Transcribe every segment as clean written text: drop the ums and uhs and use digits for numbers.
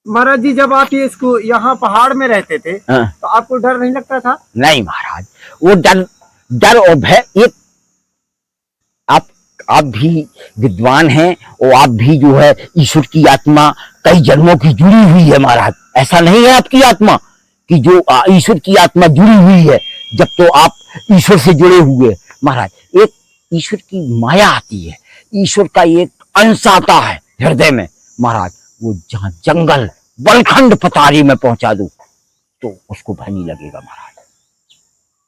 महाराज जी जब आप ये इसको यहाँ पहाड़ में रहते थे हाँ। तो आपको डर नहीं लगता था? नहीं महाराज, वो डर डर और भय, ये आप भी विद्वान हैं और आप भी जो है ईश्वर की आत्मा कई जन्मों की जुड़ी हुई है महाराज। ऐसा नहीं है आपकी आत्मा कि जो ईश्वर की आत्मा जुड़ी हुई है, जब तो आप ईश्वर से जुड़े हुए महाराज। एक ईश्वर की माया आती है, ईश्वर का एक अंश आता है हृदय में महाराज। वो जहां जंगल वलखंड पतारी में पहुंचा दो तो उसको भय नहीं लगेगा महाराज।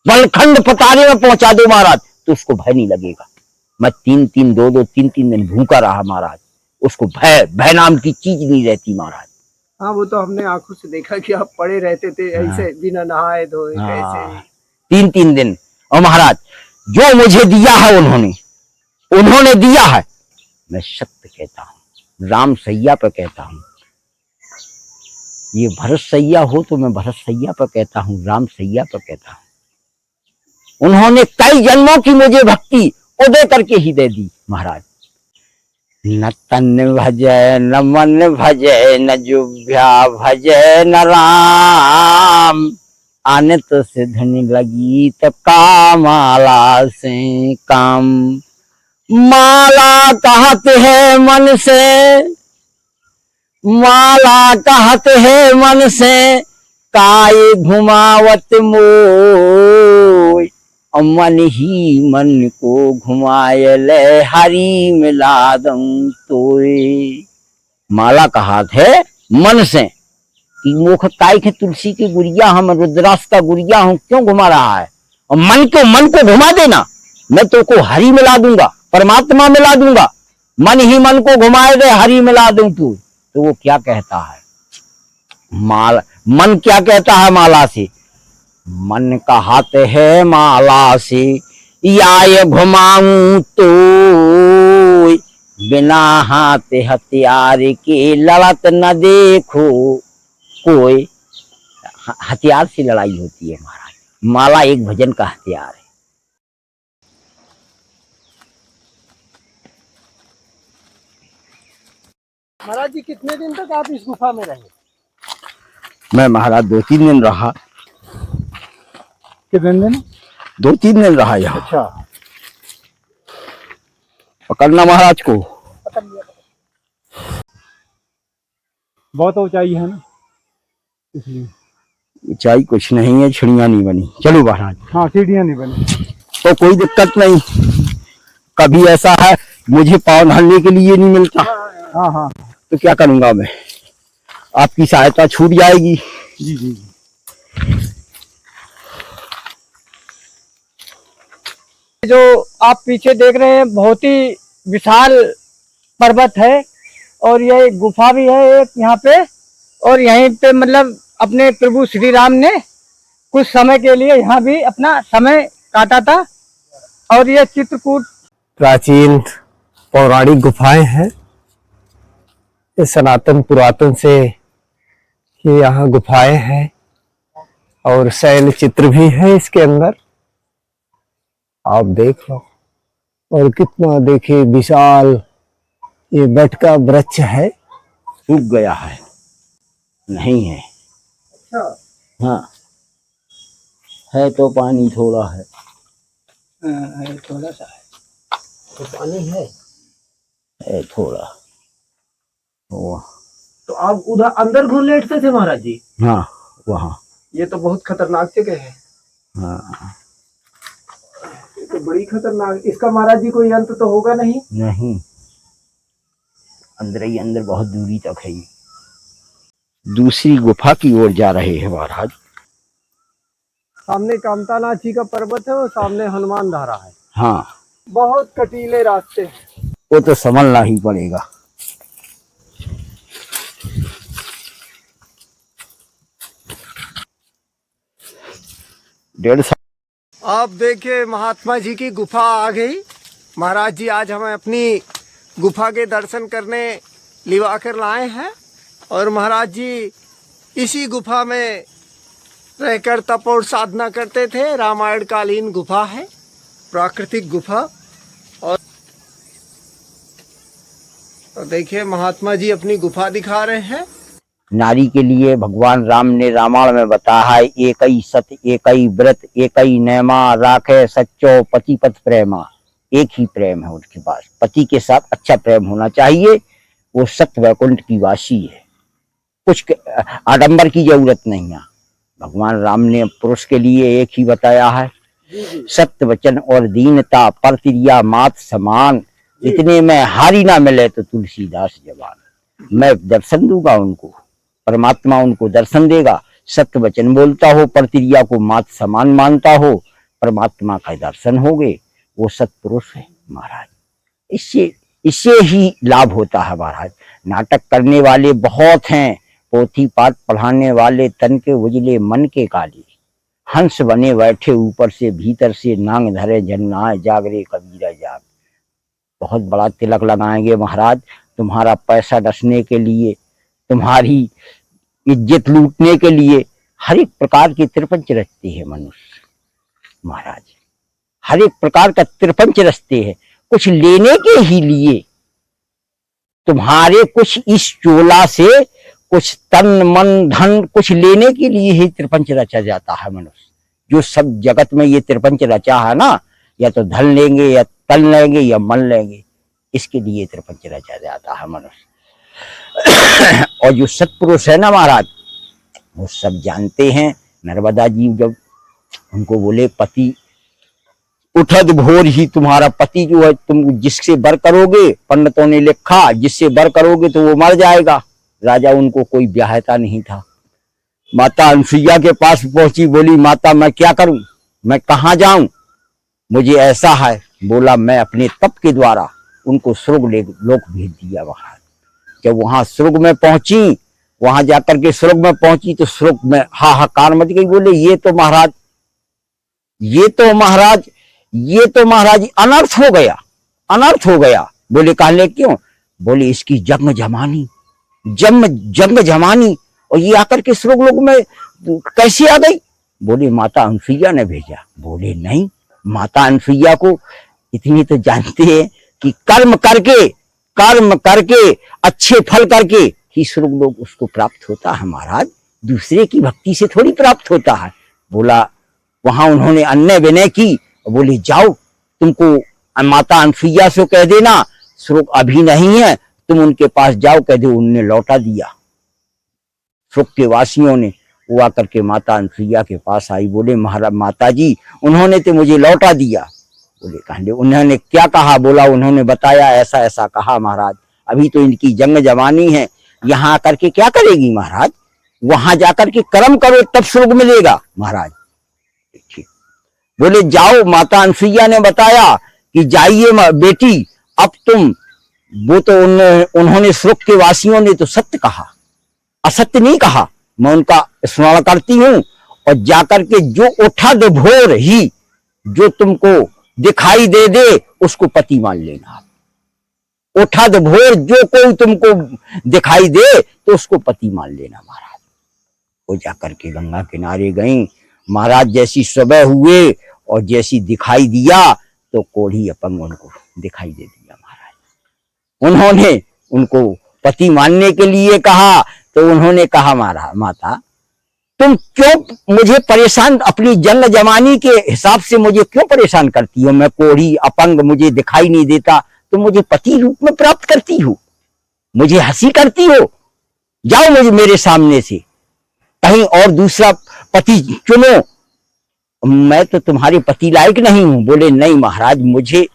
वलखंड पतारी में पहुंचा दो महाराज तो उसको भय नहीं लगेगा। मैं 3-3 दिन भूखा रहा महाराज, उसको भय नाम की चीज नहीं रहती महाराज। हाँ वो तो हमने आंखों से देखा कि आप पड़े रहते थे ऐसे बिना नहाए धोए कैसे। 3 दिन। और महाराज जो मुझे दिया है उन्होंने दिया है, मैं सत्य कहता हूँ, राम सैया पर कहता हूँ। ये भरत सैया हो तो मैं भरत सैया पर कहता हूँ, राम सैया पर कहता हूँ। उन्होंने कई जन्मों की मुझे भक्ति उदय करके ही दे दी महाराज। न तन भजे न मन भजे न जुभ्या भजे न राम, आने तो से धनी लगी तो कामाला से काम। माला कहते हैं मन से, माला कहते हैं मन से, काय घुमावत मोय, मन ही मन को घुमाए ले हरी मिला दम तोय। माला कहा थे मन से कि मुख काय के तुलसी की गुड़िया हम रुद्राक्ष का गुड़िया हूं, क्यों घुमा रहा है? और मन को घुमा देना, मैं तो को हरी मिला दूंगा, परमात्मा मिला दूंगा। मन ही मन को घुमाए दे हरी मिला दूं तू। तो वो क्या कहता है मन क्या कहता है माला से? मन का हाथ है माला से, या घुमाऊं तो बिना हाथ हथियार के लड़त न देखो कोई। हथियार से लड़ाई होती है महाराज, माला एक भजन का हथियार है। महाराज जी कितने दिन तक आप इस गुफा में रहे? मैं महाराज 2-3 दिन रहा। कितने दिन? 2-3 दिन रहा यहाँ। अच्छा, पकड़ना महाराज को। पकड़ लिया। बहुत ऊंचाई है ना, इसलिए। ऊंचाई कुछ नहीं है, चिड़िया नहीं बनी। चलो महाराज। हाँ सीढ़ियाँ नहीं बनी तो कोई दिक्कत नहीं। कभी ऐसा है मुझे पाँव ढालने के लिए नहीं मिलता। हाँ हाँ तो क्या करूंगा मैं, आपकी सहायता छूट जाएगी। जी जी। जो आप पीछे देख रहे हैं बहुत ही विशाल पर्वत है और यह एक गुफा भी है एक यहाँ पे। और यहीं पे मतलब अपने प्रभु श्री राम ने कुछ समय के लिए यहाँ भी अपना समय काटा था। और ये चित्रकूट प्राचीन पौराणिक गुफाएं हैं। ये सनातन पुरातन से ये यहाँ गुफाएं हैं और शैल चित्र भी है इसके अंदर, आप देख लो। और कितना देखिए विशाल ये बेट का वृक्ष है। सूख गया है, नहीं है। अच्छा हाँ है तो पानी थोड़ा है, थोड़ा सा है तो पानी है थोड़ा। तो आप उधर अंदर घुस लेटते थे महाराज जी? हाँ वहाँ। ये तो बहुत खतरनाक जगह है। हाँ ये तो बड़ी खतरनाक। इसका महाराज जी कोई अंत तो होगा नहीं? नहीं, अंदर ही अंदर बहुत दूरी तक है। दूसरी गुफा की ओर जा रहे हैं महाराज। सामने कामतानाथ जी का पर्वत है और सामने हनुमान धारा है। हाँ बहुत कटीले रास्ते हैं, वो तो संभलना ही पड़ेगा। आप देखिए महात्मा जी की गुफा आ गई। महाराज जी आज हमें अपनी गुफा के दर्शन करने लिवा कर लाए हैं। और महाराज जी इसी गुफा में रहकर तप और साधना करते थे। रामायण कालीन गुफा है, प्राकृतिक गुफा। और तो देखिए महात्मा जी अपनी गुफा दिखा रहे हैं। नारी के लिए भगवान राम ने रामायण में बताया है, एकई सत एकई व्रत एकई नेमा राखे सच्चो पति पत प्रेमा। एक ही प्रेम है उनके पास, पति के साथ अच्छा प्रेम होना चाहिए। वो सत्य वैकुंठ की वासी है, कुछ आडंबर की जरूरत नहीं है। भगवान राम ने पुरुष के लिए एक ही बताया है, सत्य वचन और दीनता परतिरिया मात समान। इतने में हारी ना मिले तो तुलसीदास जवान। मैं दर्शन दूंगा उनको, परमात्मा उनको दर्शन देगा। सत्य वचन बोलता हो, परतिरिया को मात समान मानता हो, परमात्मा का दर्शन हो गए। वो सत्पुरुष है महाराज। इससे ही लाभ होता है महाराज। नाटक करने वाले बहुत हैं, पोथी पाठ पढ़ाने वाले तन के उजले मन के काले। हंस बने बैठे ऊपर से भीतर से, नांग धरे जन्नाए जागरे कबीरा जाग। बहुत बड़ा तिलक लगाएंगे महाराज, तुम्हारा पैसा डसने के लिए, तुम्हारी इज्जत लूटने के लिए। हर एक प्रकार की त्रिपंच रचते हैं मनुष्य महाराज, हर एक प्रकार का त्रिपंच रचते हैं, कुछ लेने के ही लिए। तुम्हारे कुछ इस चोला से कुछ तन मन धन कुछ लेने के लिए ही त्रिपंच रचा जाता है मनुष्य। जो सब जगत में ये त्रिपंच रचा है ना, या तो धन लेंगे या तन लेंगे या मन लेंगे, इसके लिए त्रिपंच रचा जाता है मनुष्य। और जो सत्पुरुष है ना महाराज, वो सब जानते हैं। नर्मदा जी जब उनको बोले पति उठद भोर ही, तुम्हारा पति जो है, तुम जिससे बर करोगे, पंडितों ने लिखा जिससे बर करोगे तो वो मर जाएगा। राजा उनको कोई ब्याहता नहीं था। माता अनसुईया के पास पहुंची, बोली माता मैं क्या करूं, मैं कहाँ जाऊं, मुझे ऐसा है। बोला मैं अपने तप के द्वारा उनको स्वर्ग लोक भेज दिया। वहां जब वहां स्वर्ग में पहुंची, वहां जाकर के स्वर्ग में पहुंची तो स्वर्ग में हाहाकार मच गई। बोले ये तो महाराज अनर्थ हो गया, अनर्थ हो गया। बोले कहले क्यों? बोले इसकी जंग जमानी और ये आकर के स्वर्ग लोक में कैसे आ गई? बोले माता अनसुईया ने भेजा। बोले नहीं, माता अनसुईया को इतनी तो जानते हैं कि कर्म करके अच्छे फल करके ही स्वर्ग लोक उसको प्राप्त होता है महाराज, दूसरे की भक्ति से थोड़ी प्राप्त होता है। बोला वहां उन्होंने अन्य विनय की, बोले जाओ तुमको माता अनसुईया से कह देना स्वर्ग अभी नहीं है, तुम उनके पास जाओ कह दो। उन्होंने लौटा दिया। स्वर्ग के वासियों ने वो आकर के माता अनसुईया के पास आई। बोले महाराज माता जी उन्होंने तो मुझे लौटा दिया। बोले कहले उन्होंने क्या कहा? बोला उन्होंने बताया ऐसा ऐसा कहा महाराज, अभी तो इनकी जंग जवानी है, यहाँ आकर के क्या करेगी महाराज? वहां जाकर के कर्म करो तब स्वर्ग मिलेगा महाराज। बोले जाओ, माता अनसुईया ने बताया कि जाइए बेटी, अब तुम वो तो उन्होंने स्वर्ग के वासियों ने तो सत्य कहा, असत्य नहीं कहा। मैं उनका स्मरण करती हूँ और जाकर के जो उठद भोर ही जो तुमको दिखाई दे उसको पति मान लेना। उठद भोर जो कोई तुमको दिखाई दे तो उसको पति मान लेना महाराज। वो जाकर के गंगा किनारे गई महाराज। जैसी सुबह हुए और जैसी दिखाई दिया तो कोढ़ी अपंग उनको दिखाई दे दिया महाराज। उन्होंने उनको पति मानने के लिए कहा तो उन्होंने कहा माता तुम क्यों मुझे परेशान, अपनी जंग जमानी के हिसाब से मुझे क्यों परेशान करती हो? मैं कोढ़ी अपंग, मुझे दिखाई नहीं देता, तुम मुझे पति रूप में प्राप्त करती हो, मुझे हंसी करती हो। जाओ मुझे मेरे सामने से कहीं और दूसरा पति चुनो, मैं तो तुम्हारे पति लायक नहीं हूं। बोले नहीं महाराज, मुझे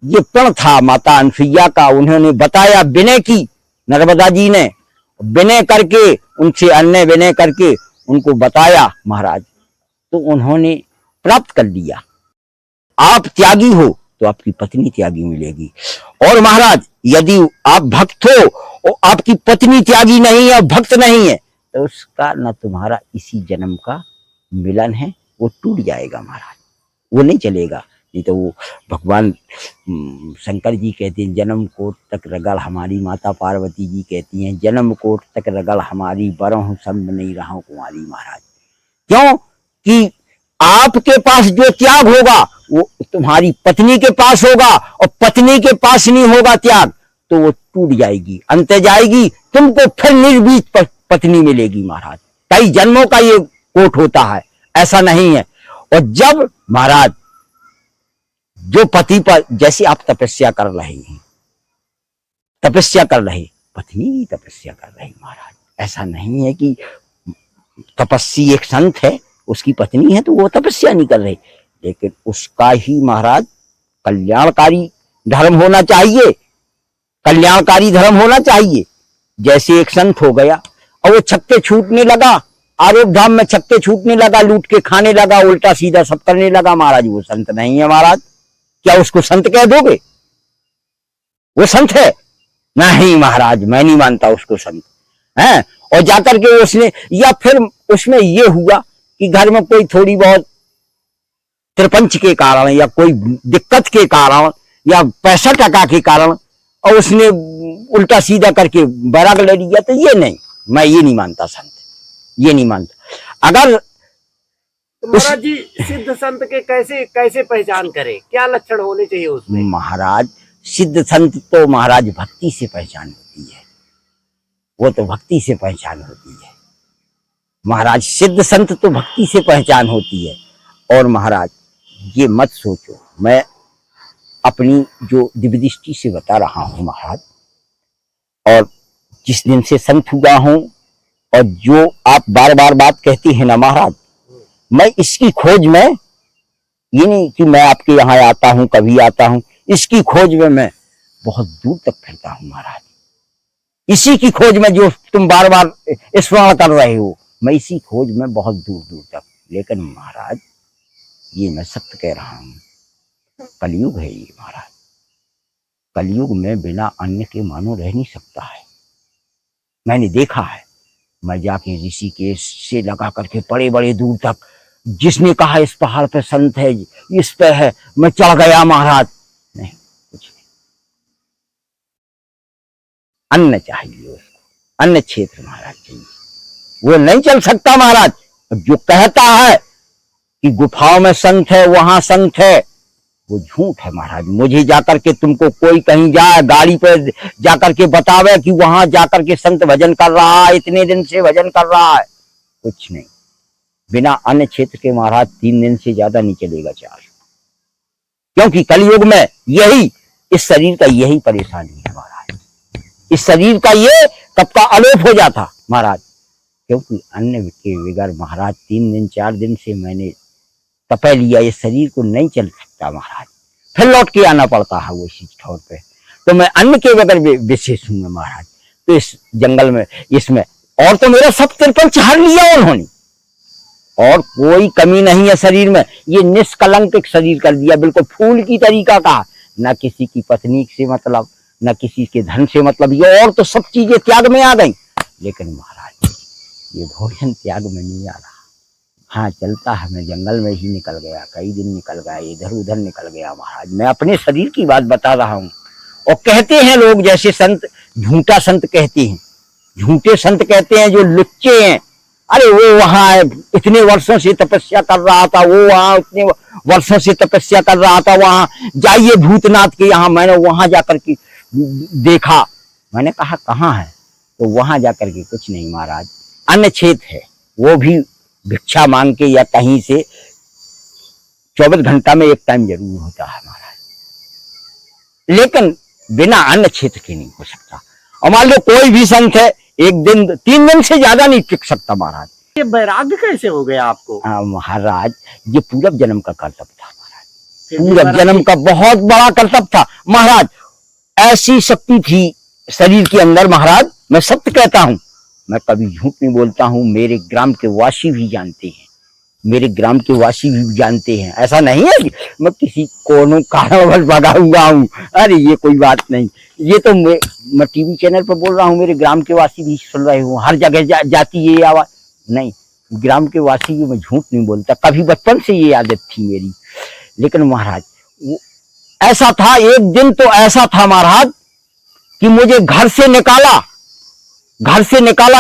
ये प्रण था माता अनसुईया का, उन्होंने बताया, विनय की नर्मदा जी ने विनय करके, उनसे अन्य विनय करके उनको बताया महाराज, तो उन्होंने प्राप्त कर लिया। आप त्यागी हो तो आपकी पत्नी त्यागी मिलेगी। और महाराज यदि आप भक्त हो और आपकी पत्नी त्यागी नहीं है, भक्त नहीं है, तो उसका न तुम्हारा इसी जन्म का मिलन है, वो टूट जाएगा महाराज, वो नहीं चलेगा। नहीं तो वो भगवान शंकर जी कहते हैं जन्म कोट तक रगड़, हमारी माता पार्वती जी कहती हैं जन्म कोट तक रगड़, हमारी बरहूं संग नहीं रहा कुंवारी महाराज। क्यों कि आपके पास जो त्याग होगा वो तुम्हारी पत्नी के पास होगा, और पत्नी के पास नहीं होगा त्याग तो वो टूट जाएगी, अंत जाएगी, तुमको फिर निर्बीज पत्नी मिलेगी महाराज। कई जन्मों का ये कोट होता है, ऐसा नहीं है। और जब महाराज जो पति पर, जैसे आप तपस्या कर रहे हैं, तपस्या कर रहे, पत्नी भी तपस्या कर रही महाराज। ऐसा नहीं है कि तपस्वी एक संत है, उसकी पत्नी है तो वो तपस्या नहीं कर रही, लेकिन उसका ही महाराज कल्याणकारी धर्म होना चाहिए, कल्याणकारी धर्म होना चाहिए। जैसे एक संत हो गया और वो छक्के छूटने लगा, आरोप धाम में छक्के छूटने लगा, लूट के खाने लगा, उल्टा सीधा सब करने लगा महाराज, वो संत नहीं है महाराज। क्या उसको संत कह दोगे? वो संत है? नहीं महाराज, मैं नहीं मानता उसको संत है। और जाकर के उसने, या फिर उसमें ये हुआ कि घर में कोई थोड़ी बहुत त्रिपंच के कारण या कोई दिक्कत के कारण या पैसा टका के कारण और उसने उल्टा सीधा करके बैराग ले लिया, तो ये नहीं, मैं ये नहीं मानता संत, ये नहीं मानता। अगर तो महाराज जी सिद्ध संत के कैसे कैसे पहचान करें, क्या लक्षण होने चाहिए उसमें? महाराज सिद्ध संत तो महाराज भक्ति से पहचान होती है, वो तो भक्ति से पहचान होती है महाराज। सिद्ध संत तो भक्ति से पहचान होती है। और महाराज ये मत सोचो, मैं अपनी जो दिव्य दृष्टि से बता रहा हूं महाराज, और जिस दिन से संत हुआ हूं, और जो आप बार बार बात कहती है ना महाराज, मैं इसकी खोज में, ये नहीं कि मैं आपके यहाँ आता हूं, कभी आता हूं, इसकी खोज में मैं बहुत दूर तक फिरता हूं महाराज। इसी की खोज में जो तुम बार बार स्मरण कर रहे हो, मैं इसी खोज में बहुत दूर दूर तक। लेकिन महाराज ये मैं सत्य कह रहा हूं, कलयुग है ये महाराज। कलयुग में बिना अन्न के मानो रह नहीं सकता है। मैंने देखा है, मैं जाके ऋषिकेश से लगा करके बड़े बड़े दूर तक, जिसने कहा इस पहाड़ पे संत है, इस पे है, मैं चढ़ गया महाराज, नहीं कुछ नहीं। अन्न चाहिए उसको, अन्न क्षेत्र महाराज चाहिए, वो नहीं चल सकता महाराज। जो कहता है कि गुफाओं में संत है, वहां संत है, वो झूठ है महाराज। मुझे जाकर के तुमको कोई कहीं जाए गाड़ी पे जाकर के बतावे कि वहां जाकर के संत भजन कर रहा है, इतने दिन से भजन कर रहा है, कुछ नहीं। बिना अन्न क्षेत्र के महाराज 3 दिन से ज्यादा नहीं चलेगा 4, क्योंकि कलयुग में यही, इस शरीर का यही परेशानी है महाराज। इस शरीर का ये कब का आलोप हो जाता महाराज, क्योंकि अन्न के बगैर महाराज 3 दिन 4 दिन से मैंने तपय लिया, ये शरीर को नहीं चल सकता महाराज। फिर लौट के आना पड़ता है वो इसी ठौर पे। तो मैं अन्न के बगैर विशेष हूँ महाराज। तो इस जंगल में, इसमें, और तो मेरा सब त्रिपंच हर लिया उन्होंने, और कोई कमी नहीं है शरीर में। ये निष्कलंक शरीर कर दिया, बिल्कुल फूल की तरीका का, न किसी की पत्नी से मतलब, न किसी के धन से मतलब, ये और तो सब चीजें त्याग में आ गई। लेकिन महाराज ये भोजन त्याग में नहीं आ रहा। हाँ चलता है, मैं जंगल में ही निकल गया, कई दिन निकल गया, इधर उधर निकल गया महाराज। मैं अपने शरीर की बात बता रहा हूँ। और कहते हैं लोग, जैसे संत झूठा संत कहते हैं, झूठे संत कहते हैं जो लुच्चे हैं, अरे वो वहां इतने वर्षों से तपस्या कर रहा था, वो वहां इतने वर्षों से तपस्या कर रहा था, वहां जाइए भूतनाथ के यहाँ, मैंने वहां जाकर के देखा। मैंने कहा कहाँ है? तो वहां जाकर के कुछ नहीं महाराज, अन्न क्षेत्र है, वो भी भिक्षा मांग के या कहीं से 24 घंटा में एक टाइम जरूर होता है महाराज, लेकिन बिना अन्न क्षेत्र के नहीं हो सकता। और मान लो कोई भी संत है, 1 दिन 3 दिन से ज्यादा नहीं टिक सकता महाराज। ये वैराग्य कैसे हो गया आपको? हाँ महाराज, ये पूर्व जन्म का कर्तव्य था महाराज, पूर्व जन्म का बहुत बड़ा कर्तव्य था महाराज। ऐसी शक्ति थी शरीर के अंदर महाराज, मैं सत्य कहता हूं, मैं कभी झूठ नहीं बोलता हूं। मेरे ग्राम के वासी भी जानते हैं, मेरे ग्राम के वासी भी जानते हैं। ऐसा नहीं है कि मैं किसी कोनो कारणवश भगा हुआ हूँ, अरे ये कोई बात नहीं। ये तो मैं टीवी चैनल पर बोल रहा हूँ, मेरे ग्राम के वासी भी सुन रहे हो, हर जगह जाती है ये आवाज। नहीं, ग्राम के वासी भी, मैं झूठ नहीं बोलता, कभी बचपन से ये आदत थी मेरी। लेकिन महाराज वो ऐसा था, एक दिन तो ऐसा था महाराज कि मुझे घर से निकाला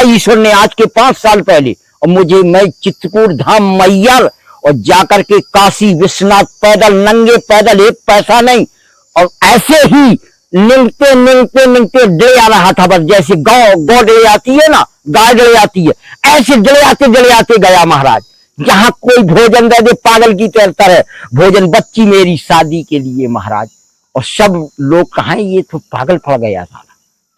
ईश्वर ने, आज के 5 साल पहले। और मैं चित्रकूट धाम मैयर और जाकर के काशी विश्वनाथ पैदल, नंगे पैदल, एक पैसा नहीं, और ऐसे ही निकलते निकलते निकलते डले आ रहा था, बस जैसे गौ डले आती है ना, गाय डले आती है, ऐसे डले आते गया महाराज। जहां कोई भोजन दे दे पागल की तरह भोजन, बच्ची मेरी शादी के लिए महाराज। और सब लोग कहा ये तो पागल पड़ गया था,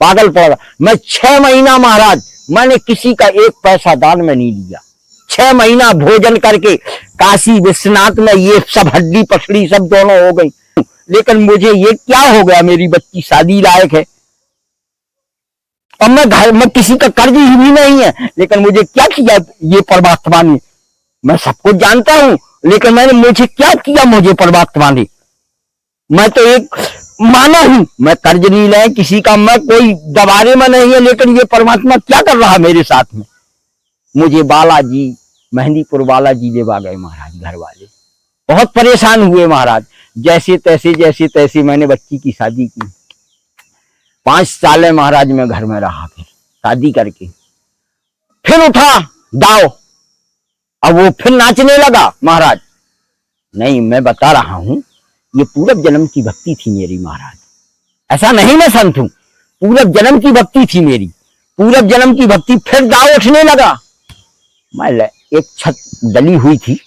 पागल पड़ गया। मैं 6 महीना महाराज मैंने किसी का एक पैसा दान में नहीं लिया। 6 महीना भोजन करके काशी विश्वनाथ में ये सब हड्डी पसड़ी सब दोनों हो गई, लेकिन मुझे ये क्या हो गया, मेरी बच्ची शादी लायक है और मैं घर में किसी का कर्ज ही भी नहीं है, लेकिन मुझे क्या किया ये परमात्मा ने। मैं सबको जानता हूं, लेकिन मैंने मुझे क्या किया मुझे परमात्मा ने। मैं तो एक माना हूं, मैं कर्ज नहीं ले किसी का, मैं कोई दबारे में नहीं है, लेकिन ये परमात्मा क्या कर रहा मेरे साथ में। मुझे बालाजी मेहंदीपुर बालाजी ले आ गए महाराज, घर वाले बहुत परेशान हुए महाराज। जैसे तैसे मैंने बच्ची की शादी की। 5 साल महाराज मैं घर में रहा, फिर शादी करके फिर उठा दाव, अब वो फिर नाचने लगा महाराज। नहीं, मैं बता रहा हूं ये पूर्व जन्म की भक्ति थी मेरी महाराज, ऐसा नहीं मैं संत हूं, पूर्व जन्म की भक्ति थी मेरी, पूर्व जन्म की भक्ति। फिर दाव उठने लगा। मैं एक छत डली हुई थी,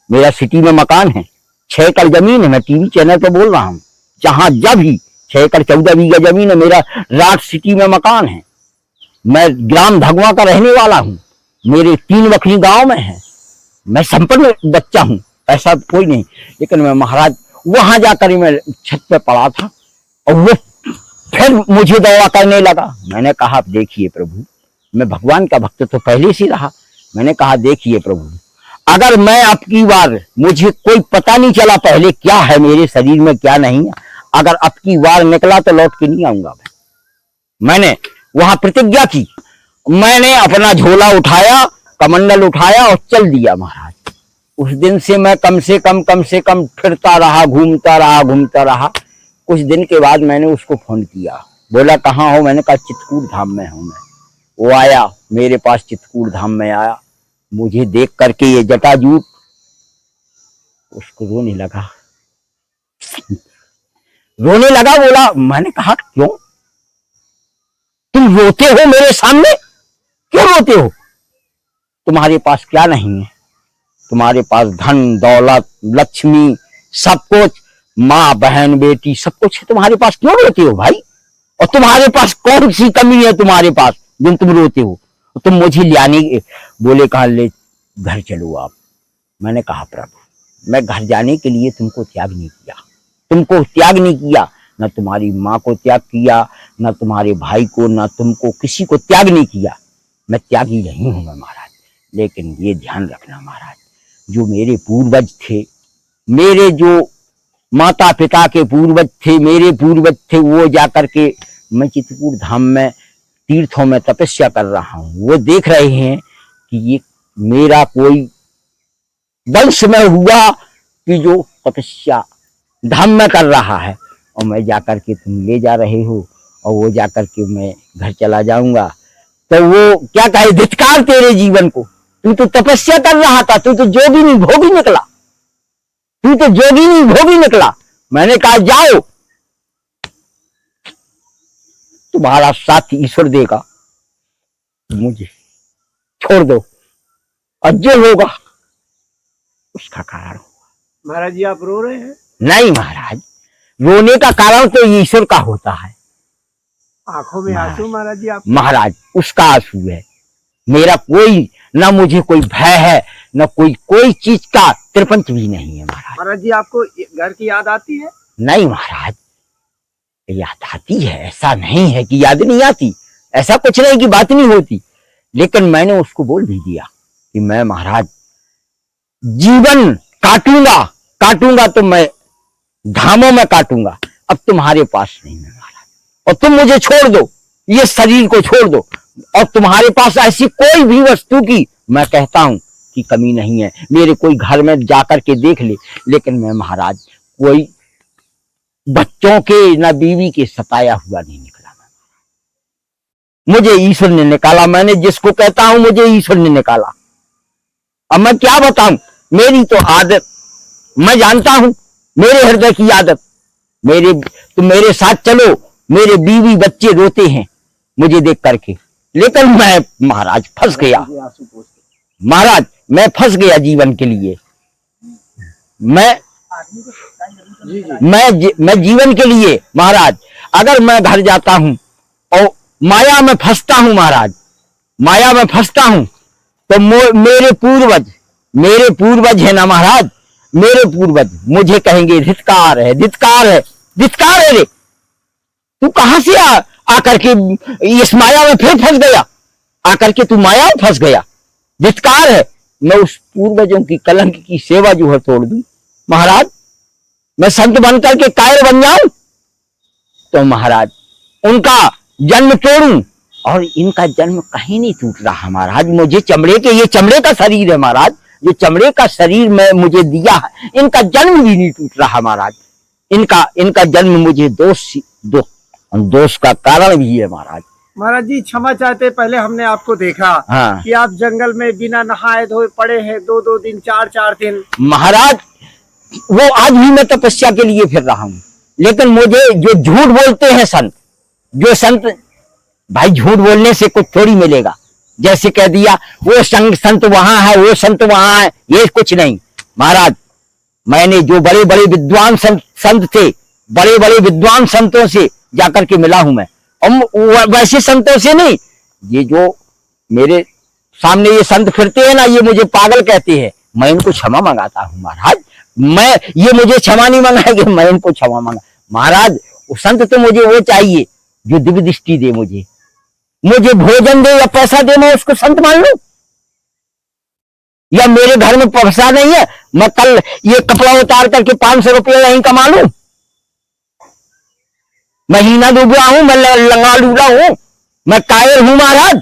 मेरा सिटी में मकान है, 6 एकड़ जमीन है, मैं टीवी चैनल पर बोल रहा हूँ, जहां जब ही 6 एकड़ 14 बीघा जमीन है, मेरा रात सिटी में मकान है। मैं ग्राम धगवा का रहने वाला हूँ, मेरे 3 बकरी गांव में है, मैं संपन्न बच्चा हूँ, ऐसा कोई नहीं। लेकिन मैं महाराज वहां जाकर मैं छत पे पड़ा था और वो फिर मुझे दौड़ा करने लगा। मैंने कहा देखिए प्रभु, मैं भगवान का भक्त तो पहले से रहा। मैंने कहा देखिए प्रभु, अगर मैं आपकी बार मुझे कोई पता नहीं चला पहले क्या है मेरे शरीर में क्या नहीं है, अगर आपकी बार निकला तो लौट के नहीं आऊंगा। मैंने वहां प्रतिज्ञा की, मैंने अपना झोला उठाया, कमंडल उठाया और चल दिया महाराज। उस दिन से मैं कम से कम फिरता रहा, घूमता रहा। कुछ दिन के बाद मैंने उसको फोन किया, बोला कहाँ हो? मैंने कहा चित्रकूट धाम में हूं मैं। वो आया मेरे पास, चित्रकूट धाम में आया, मुझे देख करके ये जटाजूट, उसको रोने लगा, बोला। मैंने कहा क्यों तुम रोते हो मेरे सामने, क्यों रोते हो? तुम्हारे पास क्या नहीं है? तुम्हारे पास धन दौलत लक्ष्मी सब कुछ, माँ बहन बेटी सब कुछ है तुम्हारे पास, क्यों रोते हो भाई? और तुम्हारे पास कौन सी कमी है तुम्हारे पास जिन तुम रोते हो? तुम मुझे लाने, बोले कहा ले घर चलो आप। मैंने कहा प्रभु, मैं घर जाने के लिए तुमको त्याग नहीं किया, न तुम्हारी माँ को त्याग किया, न तुम्हारे भाई को, न तुमको, किसी को त्याग नहीं किया। मैं त्यागी नहीं हूं मैं महाराज। लेकिन ये ध्यान रखना महाराज, जो मेरे पूर्वज थे, मेरे जो माता पिता के पूर्वज थे, मेरे पूर्वज थे, वो जाकर के मैं चित्रकूट धाम में तीर्थों में तपस्या कर रहा हूं। वो देख रहे हैं कि ये मेरा कोई वंश में हुआ कि जो तपस्या धाम में कर रहा है, और मैं जाकर के तुम ले जा रहे हो और वो जाकर के मैं घर चला जाऊंगा, तो वो क्या कहे, धिक्कार तेरे जीवन को। तू तो तपस्या कर रहा था, तू तो जोगिनी भोगी निकला। मैंने कहा जाओ, तुम्हारा साथ ईश्वर देगा, मुझे छोड़ दो, और जो होगा उसका कारण होगा। महाराज जी आप रो रहे हैं? नहीं महाराज, रोने का कारण तो ईश्वर का होता है। आंखों में आंसू महाराज जी आप? महाराज उसका आंसू है, मेरा कोई, ना मुझे कोई भय है, न कोई चीज का त्रिपंच भी नहीं है महाराज। महाराज जी आपको घर की याद आती है? नहीं महाराज, याद आती है, ऐसा नहीं है कि याद नहीं आती, ऐसा कुछ नहीं कि बात नहीं होती। लेकिन मैंने उसको बोल भी दिया कि मैं महाराज जीवन काटूंगा तो मैं धामों में काटूंगा, अब तुम्हारे पास नहीं है महाराज, और तुम मुझे छोड़ दो, ये शरीर को छोड़ दो, और तुम्हारे पास ऐसी कोई भी वस्तु की मैं कहता हूं कि कमी नहीं है। मेरे कोई घर में जाकर के देख ले, लेकिन मैं महाराज कोई बच्चों के न बीवी के सताया हुआ नहीं निकला। मुझे ईश्वर ने निकाला, मैंने जिसको कहता हूं मुझे ईश्वर ने निकाला। अब मैं क्या बताऊं, मेरी तो आदत, मैं जानता हूं मेरे हृदय की आदत, तुम मेरे साथ चलो, मेरे बीवी बच्चे रोते हैं मुझे देख करके, लेकिन मैं महाराज फंस गया। महाराज मैं फंस गया जीवन के लिए। मैं जीवन के लिए महाराज, अगर मैं घर जाता हूं और माया में फंसता हूं महाराज, माया में फंसता हूं, तो मेरे पूर्वज है ना महाराज, मेरे पूर्वज मुझे कहेंगे धिक्कार है, धिक्कार है, धिक्कार है रे, तू कहां से आकर के इस माया में फिर फंस गया, आकर के तू माया में फंस गया, धिक्कार है। मैं उस पूर्वजों की कलंक की सेवा जो है तोड़ दूं महाराज, मैं संत बनकर के कायर बन जाऊं, तो महाराज उनका जन्म तोड़ूं, और इनका जन्म कहीं नहीं टूट रहा महाराज। मुझे चमड़े के, ये चमड़े का शरीर है महाराज, जो चमड़े का शरीर में मुझे दिया है, इनका जन्म भी नहीं टूट रहा महाराज। इनका जन्म मुझे दोष का कारण भी है महाराज। महाराज जी क्षमा चाहते, पहले हमने आपको देखा हाँ। कि आप जंगल में बिना नहाए धोए पड़े हैं 2-2 दिन 4-4 दिन। महाराज वो आज भी मैं तपस्या के लिए फिर रहा हूं, लेकिन मुझे जो झूठ बोलते हैं संत, जो संत भाई झूठ बोलने से कुछ थोड़ी मिलेगा, जैसे कह दिया वो संत वहां है, वो संत वहां है, ये कुछ नहीं महाराज। मैंने जो बड़े बड़े विद्वान संत थे, बड़े बड़े विद्वान संतों से जाकर के मिला हूं मैं, और वैसे संतों से नहीं। ये जो मेरे सामने ये संत फिरते हैं ना, ये मुझे पागल कहते हैं, मैं इनको क्षमा मंगाता हूं महाराज। ये मुझे क्षमा नहीं मंगाएंगे, मैं इनको क्षमा मंगा महाराज। वो संत तो मुझे वो चाहिए जो दिव्य दृष्टि दे, मुझे भोजन दे या पैसा दे, मैं उसको संत मान लूं। या मेरे घर में पैसा नहीं है, मैं कल ये कपड़ा उतार करके 500 रुपया यहीं कमा लूं, महीना डूबा हूं, मैं लंगा डूबा हूं, मैं कायर हूं महाराज।